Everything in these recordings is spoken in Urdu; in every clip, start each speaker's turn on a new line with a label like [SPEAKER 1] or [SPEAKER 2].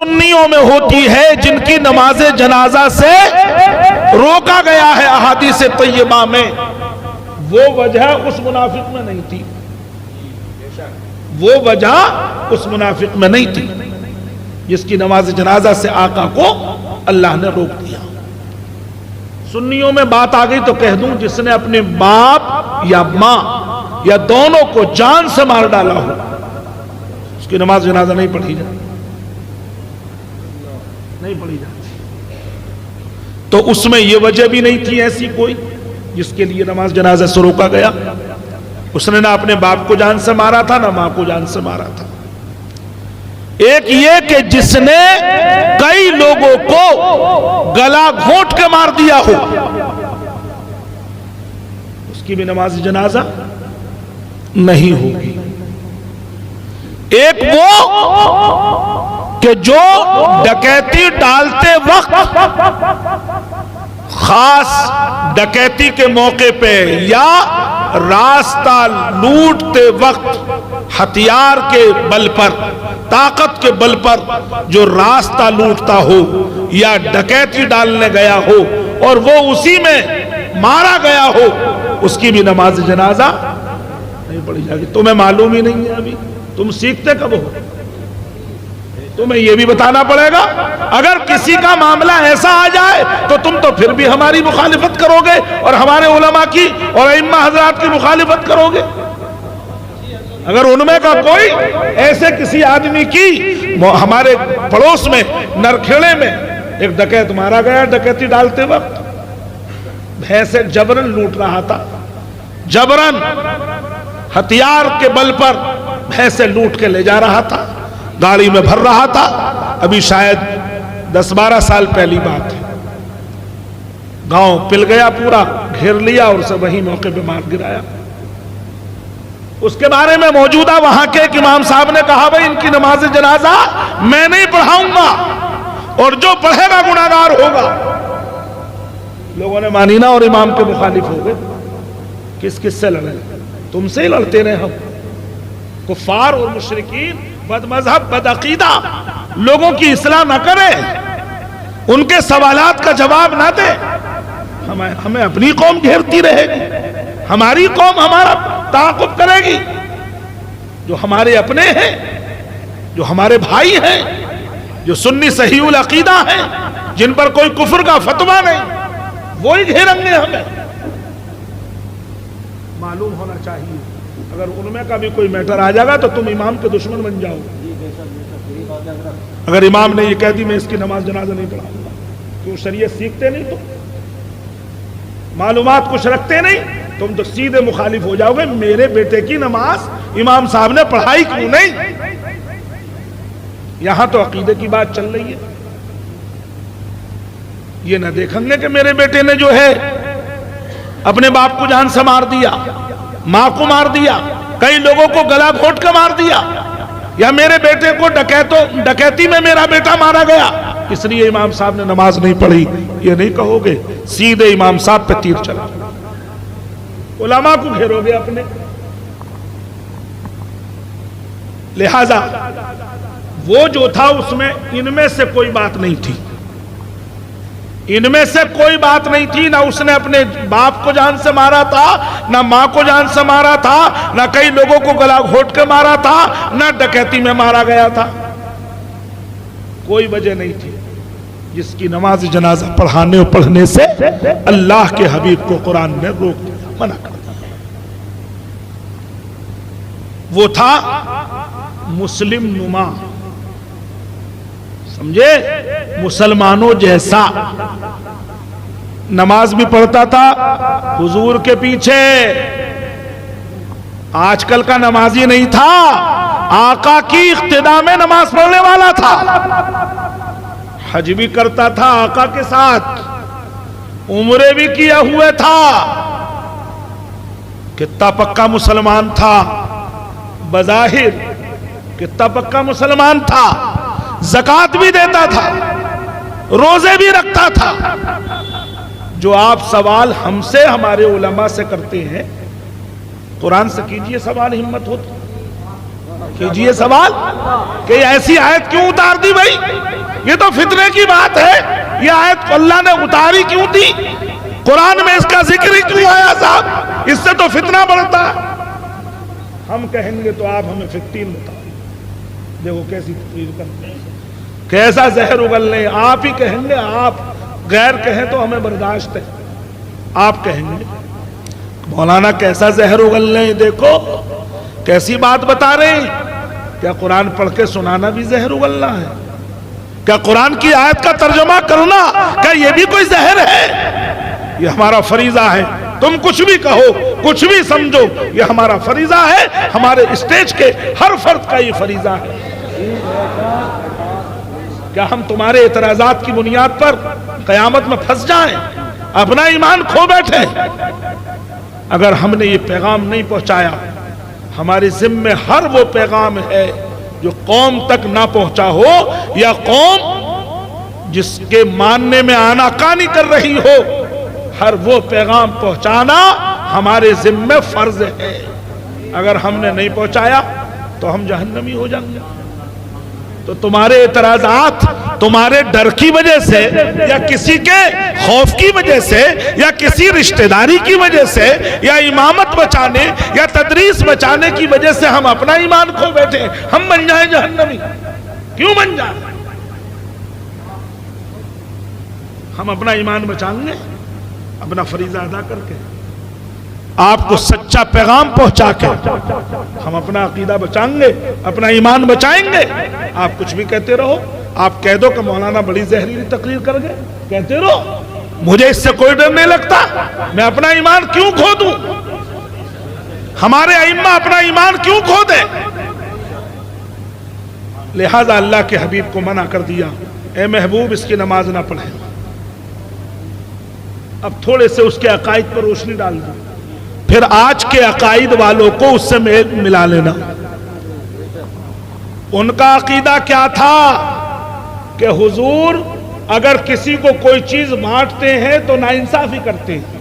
[SPEAKER 1] سنیوں میں ہوتی ہے جن کی نماز جنازہ سے روکا گیا ہے احادیث طیبہ میں، وہ وجہ اس منافق میں نہیں تھی، وہ وجہ اس منافق میں نہیں تھی جس کی نماز جنازہ سے آقا کو اللہ نے روک دیا۔ سنیوں میں بات آ گئی تو کہہ دوں، جس نے اپنے باپ یا ماں یا دونوں کو جان سے مار ڈالا ہو اس کی نماز جنازہ نہیں پڑھی جاتی، نہیں پڑھی جاتی۔ تو اس میں یہ وجہ بھی نہیں تھی ایسی کوئی جس کے لیے نماز جنازہ سے روکا گیا۔ اس نے نہ اپنے باپ کو جان سے مارا تھا نہ ماں کو جان سے مارا تھا۔ ایک یہ کہ جس نے کئی لوگوں کو گلا گھونٹ کے مار دیا ہو اس کی بھی نماز جنازہ نہیں ہوگی۔ ایک وہ کہ جو ڈکیتی ڈالتے وقت، خاص ڈکیتی کے موقع پہ یا راستہ لوٹتے وقت ہتھیار کے بل پر، طاقت کے بل پر جو راستہ لوٹتا ہو یا ڈکیتی ڈالنے گیا ہو اور وہ اسی میں مارا گیا ہو اس کی بھی نماز جنازہ نہیں پڑھی جائے گی۔ تمہیں معلوم ہی نہیں ہے، ابھی تم سیکھتے کب ہو؟ تمہیں یہ بھی بتانا پڑے گا۔ اگر کسی کا معاملہ ایسا آ جائے تو تم تو پھر بھی ہماری مخالفت کرو گے اور ہمارے علماء کی اور ائمہ حضرات کی مخالفت کرو گے۔ اگر ان میں کا کوئی ایسے کسی آدمی کی، ہمارے پڑوس میں نرکھیڑے میں ایک ڈکیت مارا گیا، ڈکیتی ڈالتے وقت بھینسیں جبرن لوٹ رہا تھا، جبرن ہتھیار کے بل پر بھینسیں لوٹ کے لے جا رہا تھا، گاڑی میں بھر رہا تھا، ابھی شاید 10-12 سال پہلی بات ہے۔ گاؤں پل گیا، پورا گھیر لیا اور اسے وہی موقع پہ مار گرایا۔ اس کے بارے میں موجودہ وہاں کے ایک امام صاحب نے کہا بھائی ان کی نماز جنازہ میں نہیں پڑھاؤں گا اور جو پڑھے گا گناہگار ہوگا۔ لوگوں نے مانی نہ اور امام کے مخالف ہو گئے۔ کس کس سے لڑے؟ تم سے ہی لڑتے رہے ہم۔ کفار اور مشرکین، بد مذہب، بد عقیدہ لوگوں کی اصلاح نہ کرے، ان کے سوالات کا جواب نہ دے، ہمیں اپنی قوم گھیرتی رہے گی، ہماری قوم ہمارا تعاقب کرے گی۔ جو ہمارے اپنے ہیں، جو ہمارے بھائی ہیں، جو سنی صحیح العقیدہ ہیں، جن پر کوئی کفر کا فتویٰ نہیں، وہی گھیریں گے ہمیں۔ معلوم ہونا چاہیے، اگر ان میں کا بھی کوئی میٹر آ جائے گا تو تم امام کے دشمن بن جاؤ۔ اگر امام نے یہ کہہ دی میں اس کی نماز جنازہ نہیں پڑھاؤں گا، کیوں شریعت سیکھتے نہیں؟ تم معلومات کچھ رکھتے نہیں، تم تو سیدھے مخالف ہو جاؤ گے۔ میرے بیٹے کی نماز امام صاحب نے پڑھائی کیوں نہیں؟ یہاں تو عقیدے کی بات چل رہی ہے۔ یہ نہ دیکھیں گے کہ میرے بیٹے نے جو ہے اپنے باپ کو جان سے مار دیا، ماں کو مار دیا، کئی لوگوں کو گلا گھونٹ کے مار دیا، یا میرے بیٹے کو ڈکیتی میں میرا بیٹا مارا گیا، اس لیے امام صاحب نے نماز نہیں پڑھی، یہ نہیں کہو گے، سیدھے امام صاحب پہ تیر چلا۔ علماء کو گھیرو گے اپنے۔ لہذا وہ جو تھا اس میں ان میں سے کوئی بات نہیں تھی، ان میں سے کوئی بات نہیں تھی، نہ اس نے اپنے باپ کو جان سے مارا تھا، نہ ماں کو جان سے مارا تھا، نہ کئی لوگوں کو گلا گھونٹ کے مارا تھا، نہ ڈکیتی میں مارا گیا تھا۔ کوئی وجہ نہیں تھی جس کی نماز جنازہ پڑھانے اور پڑھنے سے اللہ کے حبیب کو قرآن نے روک دیا، منع کر دیا۔ وہ تھا مسلم نما، سمجھے، مسلمانوں جیسا، نماز بھی پڑھتا تھا حضور کے پیچھے، آج کل کا نمازی نہیں تھا، آقا کی اقتداء میں نماز پڑھنے والا تھا، حج بھی کرتا تھا آقا کے ساتھ، عمرے بھی کیا ہوئے تھا، کتنا پکا مسلمان تھا، بظاہر کتنا پکا مسلمان تھا، زکوٰۃ بھی دیتا تھا، روزے بھی رکھتا تھا۔ جو آپ سوال ہم سے ہمارے علماء سے کرتے ہیں، قرآن سے کیجئے سوال، ہمت ہو تو کیجئے سوال کہ ایسی آیت کیوں اتار دی بھائی؟ یہ تو فتنے کی بات ہے، یہ آیت اللہ نے اتاری کیوں تھی؟ قرآن میں اس کا ذکر ہی کیوں آیا صاحب؟ اس سے تو فتنہ بڑھتا ہے۔ ہم کہیں گے تو آپ ہمیں 15 بتائیں، دیکھو کیسی تقریر کرتے ہیں، کیسا زہر اگل لیں۔ آپ ہی کہیں گے، آپ غیر کہیں تو ہمیں برداشت ہے، آپ کہیں گے مولانا کیسا زہر اگل لیں، دیکھو کیسی بات بتا رہے ہیں۔ کیا قرآن پڑھ کے سنانا بھی زہر اگلنا ہے؟ کیا قرآن کی آیت کا ترجمہ کرنا کیا یہ بھی کوئی زہر ہے؟ یہ ہمارا فریضہ ہے، تم کچھ بھی کہو، کچھ بھی سمجھو، یہ ہمارا فریضہ ہے، ہمارے اسٹیج کے ہر فرد کا یہ فریضہ ہے۔ کیا ہم تمہارے اعتراضات کی بنیاد پر قیامت میں پھنس جائیں، اپنا ایمان کھو بیٹھے؟ اگر ہم نے یہ پیغام نہیں پہنچایا، ہمارے ذمہ ہر وہ پیغام ہے جو قوم تک نہ پہنچا ہو، یا قوم جس کے ماننے میں آناکانی کر رہی ہو، ہر وہ پیغام پہنچانا ہمارے ذمہ فرض ہے۔ اگر ہم نے نہیں پہنچایا تو ہم جہنمی ہو جائیں گے۔ تو تمہارے اعتراضات تمہارے ڈر کی وجہ سے، یا کسی کے خوف کی وجہ سے، یا کسی رشتہ داری کی وجہ سے، یا امامت بچانے یا تدریس بچانے کی وجہ سے ہم اپنا ایمان کھو بیٹھے، ہم بن جائیں جہنمی؟ کیوں بن جائیں؟ ہم اپنا ایمان بچائیں گے اپنا فریضہ ادا کر کے، آپ کو سچا پیغام پہنچا کے ہم اپنا عقیدہ بچائیں گے، اپنا ایمان بچائیں گے۔ آپ کچھ بھی کہتے رہو، آپ کہہ دو کہ مولانا بڑی زہریلی تقریر کر گئے، کہتے رہو، مجھے اس سے کوئی ڈر نہیں لگتا، میں اپنا ایمان کیوں کھو دوں؟ ہمارے ائمہ اپنا ایمان کیوں کھو دیں؟ لہذا اللہ کے حبیب کو منع کر دیا، اے محبوب اس کی نماز نہ پڑھیں۔ اب تھوڑے سے اس کے عقائد پر روشنی ڈال دیں، پھر آج کے عقائد والوں کو اس سے ملا لینا۔ ان کا عقیدہ کیا تھا کہ حضور اگر کسی کو کوئی چیز بانٹتے ہیں تو ناانصافی کرتے ہیں۔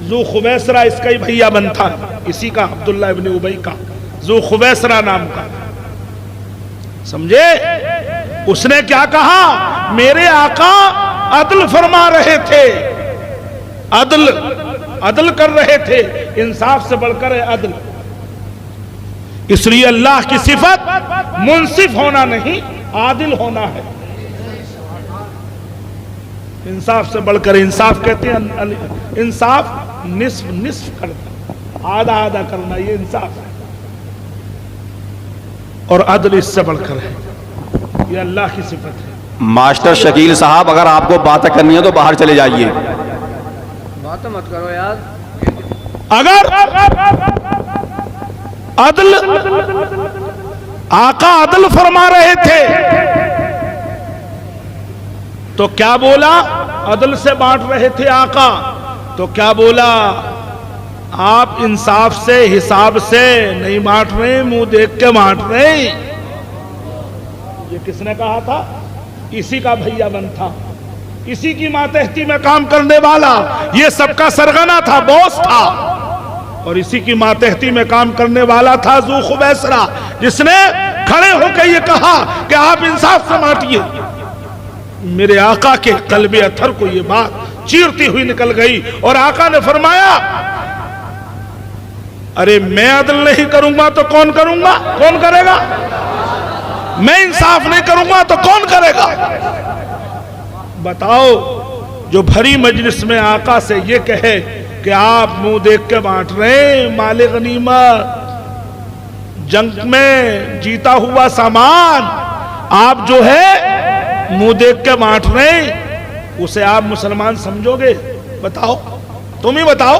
[SPEAKER 1] ذو خویسرہ اس کا ہی بھیا بن تھا، اسی کا عبداللہ ابن ابی کا، ذو خویسرہ نام کا، سمجھے؟ اس نے کیا کہا؟ میرے آقا عدل فرما رہے تھے، عدل کر رہے تھے، انصاف سے بڑھ کر ہے عدل۔ اس لیے اللہ کی صفت منصف ہونا نہیں، عادل ہونا ہے۔ انصاف سے بڑھ کر انصاف کہتے ہیں، انصاف نصف کرنا، آدھا آدھا کرنا، یہ انصاف ہے، اور عدل اس سے بڑھ کر ہے، یہ اللہ کی صفت ہے۔
[SPEAKER 2] ماسٹر شکیل صاحب اگر آپ کو باتیں کرنی ہے تو باہر چلے جائیے،
[SPEAKER 3] باتیں مت کرو یار۔
[SPEAKER 1] اگر عدل، آقا عدل فرما رہے تھے تو کیا بولا؟ عدل سے بانٹ رہے تھے آقا تو کیا بولا؟ آپ انصاف سے، حساب سے نہیں بانٹ رہے، منہ دیکھ کے بانٹ رہے۔ یہ کس نے کہا تھا؟ اسی کا بھیا بن تھا، اسی کی ماتحتی میں کام کرنے والا، یہ سب کا سرغنہ تھا، باس تھا، اور اسی کی ماتحتی میں کام کرنے والا تھا ذو خویسرہ، جس نے کھڑے ہو کے یہ کہا کہ آپ انصاف سے بانٹیے۔ میرے آقا کے قلب اطہر کو یہ بات چیرتی ہوئی نکل گئی، اور آقا نے فرمایا ارے میں عدل نہیں کروں گا تو کون کروں گا؟ کون کرے گا؟ میں انصاف نہیں کروں گا تو کون کرے گا؟ بتاؤ، جو بھری مجلس میں آقا سے یہ کہے کہ آپ منہ دیکھ کے بانٹ رہے ہیں مال غنیمت، جنگ میں جیتا ہوا سامان، آپ جو ہے منہ دیکھ کے بانٹ رہے ہیں، اسے آپ مسلمان سمجھو گے؟ بتاؤ، تم ہی بتاؤ۔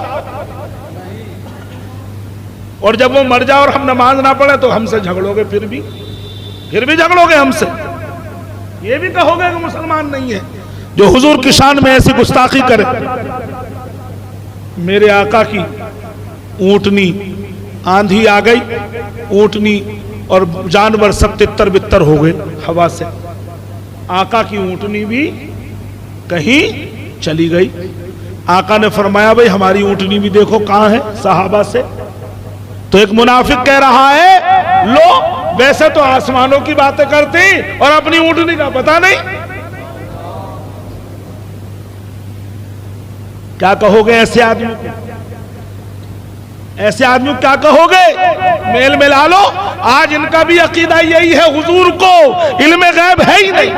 [SPEAKER 1] اور جب وہ مر جائے اور ہم نماز نہ پڑھے تو ہم سے جھگڑو گے، پھر بھی جھگڑو گے ہم سے، یہ بھی کہو گے کہ مسلمان نہیں ہے جو حضور کی شان میں ایسی گستاخی کرے۔ میرے آقا کی اونٹنی، آندھی آ گئی، اونٹنی اور جانور سب تتر بتر ہو گئے ہوا سے، آقا کی اونٹنی بھی کہیں چلی گئی۔ آقا نے فرمایا بھئی ہماری اونٹنی بھی دیکھو کہاں ہے؟ صحابہ سے تو ایک منافق کہہ رہا ہے لو ویسے تو آسمانوں کی باتیں کرتی اور اپنی اونٹنی کا پتہ نہیں. کیا کہو گے ایسے آدمی کو؟ ایسے آدمی کیا کہو گے؟ میل ملا لو. آج ان کا بھی عقیدہ یہی ہے حضور کو علم غیب ہے ہی نہیں.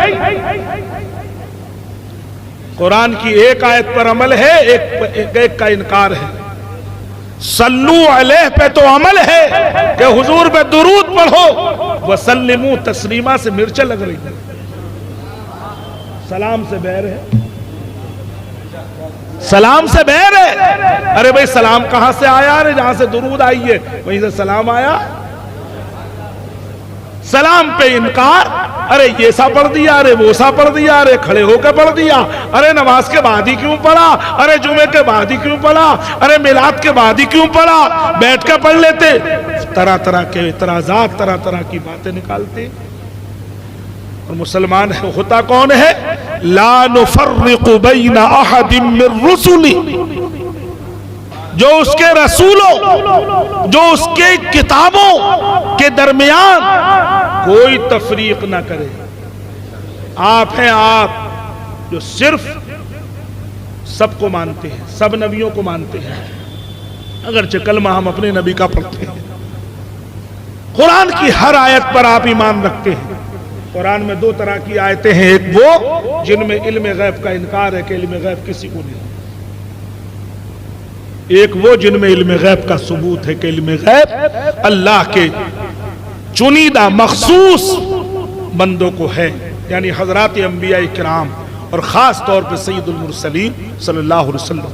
[SPEAKER 1] قرآن کی ایک آیت پر عمل ہے، ایک کا انکار ہے. صلو علیہ پہ تو عمل ہے کہ حضور پہ درود پڑھو، وسلموا تسلیما سے مرچیں لگ رہی ہیں. سلام سے بیر ہے، سلام سے بیر ہے. ارے بھائی سلام کہاں سے آیا؟ ارے جہاں سے درود آئی ہے وہیں سے سلام آیا. سلام پہ انکار. ارے یہ سا پڑھ دیا، ارے وہ سا پڑھ دیا، ارے کھڑے ہو کے پڑھ دیا، ارے نماز کے بعد ہی کیوں پڑھا، ارے جمعے کے بعد ہی کیوں پڑھا، ارے میلاد کے بعد ہی کیوں پڑھا، بیٹھ کے پڑھ لیتے. طرح طرح کے اعتراضات، طرح طرح کی باتیں نکالتے. اور مسلمان ہوتا کون ہے؟ لا نفرق بین احد من رسلی، جو اس کے رسولوں، جو اس کے کتابوں کے درمیان کوئی تفریق نہ کرے. آپ ہیں آپ جو صرف سب کو مانتے ہیں، سب نبیوں کو مانتے ہیں، اگرچہ کلمہ ہم اپنے نبی کا پڑھتے ہیں. قرآن کی ہر آیت پر آپ ایمان رکھتے ہیں. قرآن میں دو طرح کی آیتیں ہیں، ایک وہ جن میں علم غیب کا انکار ہے کہ علم غیب کسی کو نہیں، ایک وہ جن میں علم غیب کا ثبوت ہے کہ علم غیب اللہ کے چنیدہ مخصوص بندوں کو ہے، یعنی حضرات انبیاء کرام اور خاص طور پہ سید المرسلین صلی اللہ علیہ وسلم.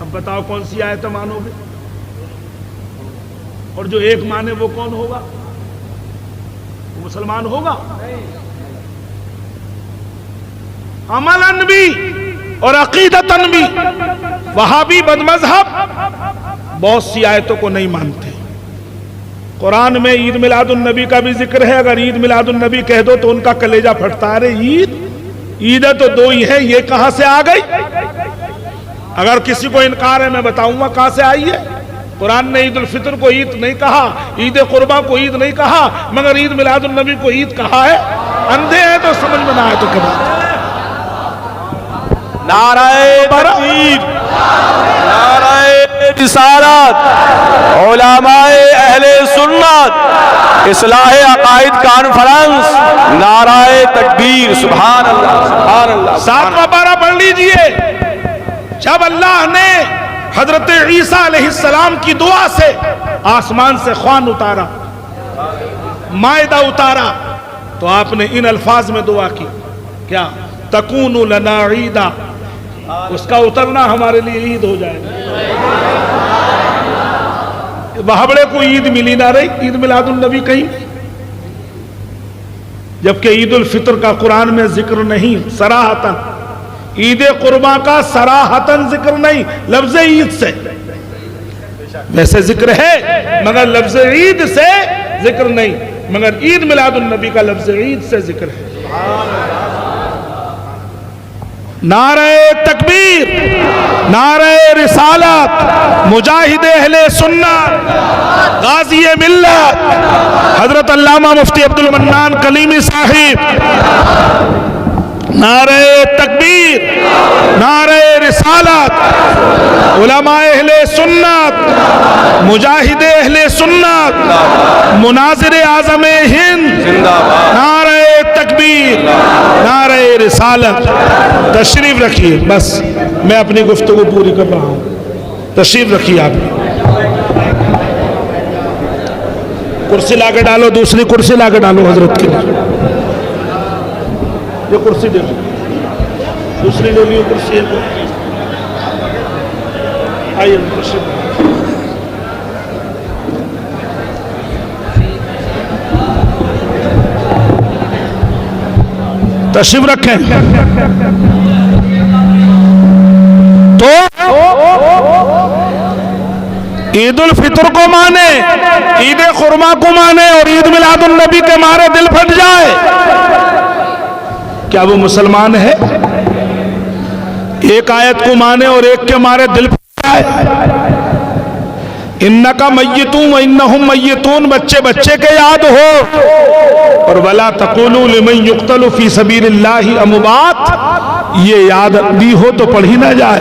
[SPEAKER 1] اب بتاؤ کون سی آیت مانو گے؟ اور جو ایک مانے وہ کون ہوگا؟ وہ مسلمان ہوگا؟ عملاً بھی اور عقیدتاً بھی. وہابی بد مذہب بہت سی آیتوں کو نہیں مانتے. قرآن میں عید میلاد النبی کا بھی ذکر ہے. اگر عید میلاد النبی کہہ دو تو ان کا کلیجہ پھٹتا ہے. عید تو دو ہی ہے، یہ کہاں سے آ گئی؟ اگر کسی کو انکار ہے میں بتاؤں گا کہاں سے آئی ہے. قرآن نے عید الفطر کو عید نہیں کہا، عید قربہ کو عید نہیں کہا، مگر عید میلاد النبی کو عید کہا ہے. اندھے ہیں تو سمجھ میں نہ آئے تو کیا بات.
[SPEAKER 2] نعرہ تکبیر، نعرہ رسالت، علماء اہل سنت اصلاح عقائد کانفرنس، نعرہ تکبیر. سبحان اللہ، سبحان اللہ.
[SPEAKER 1] 7واں پارہ پڑھ لیجئے. جب اللہ نے حضرت عیسیٰ علیہ السلام کی دعا سے آسمان سے خوان اتارا، مائدہ اتارا، تو آپ نے ان الفاظ میں دعا کی، کیا؟ تکون لنا عیدا، اس کا اترنا ہمارے لیے عید ہو جائے گا. بہبڑے کو عید ملی نہ رہی، عید میلاد النبی کہیں، جبکہ عید الفطر کا قرآن میں ذکر نہیں صراحتاً، عید قربہ کا صراحتاً ذکر نہیں لفظ عید سے. ویسے ذکر ہے مگر لفظ عید سے ذکر نہیں، مگر عید میلاد النبی کا لفظ عید سے ذکر ہے. نعرہ تکبیر، نعرہ رسالت، مجاہد اہل سنت، غازی ملت حضرت علامہ مفتی عبد المنان کلیمی صاحب. نعرہ تکبیر، نعرہ رسالت، علماء اہل سنت، مجاہد اہل سنت، مناظر اعظم ہند، نعرہ تکبیر، نعرہ رسالت. تشریف رکھیے، بس میں اپنی گفتگو پوری کر رہا ہوں. تشریف رکھیے. آپ کرسی لا کے ڈالو، دوسری کرسی لا کے ڈالو حضرت کے لیے. یہ کرسی دے لو، دوسری لے لیو کرسی. آئیے تشریف رکھیں. تو عید الفطر کو مانے، عید قربہ کو مانے اور عید میلاد النبی کے مارے دل پھٹ جائے، کیا وہ مسلمان ہے؟ ایک آیت کو مانے اور ایک کے مارے دل پھٹ جائے. انکا میتون و انہم میتون، بچے بچے کے یاد ہو، اور ولا تقولوا لمن یقتل فی سبیل اللہ اموات، یہ یاد بھی ہو تو پڑھی نہ جائے۔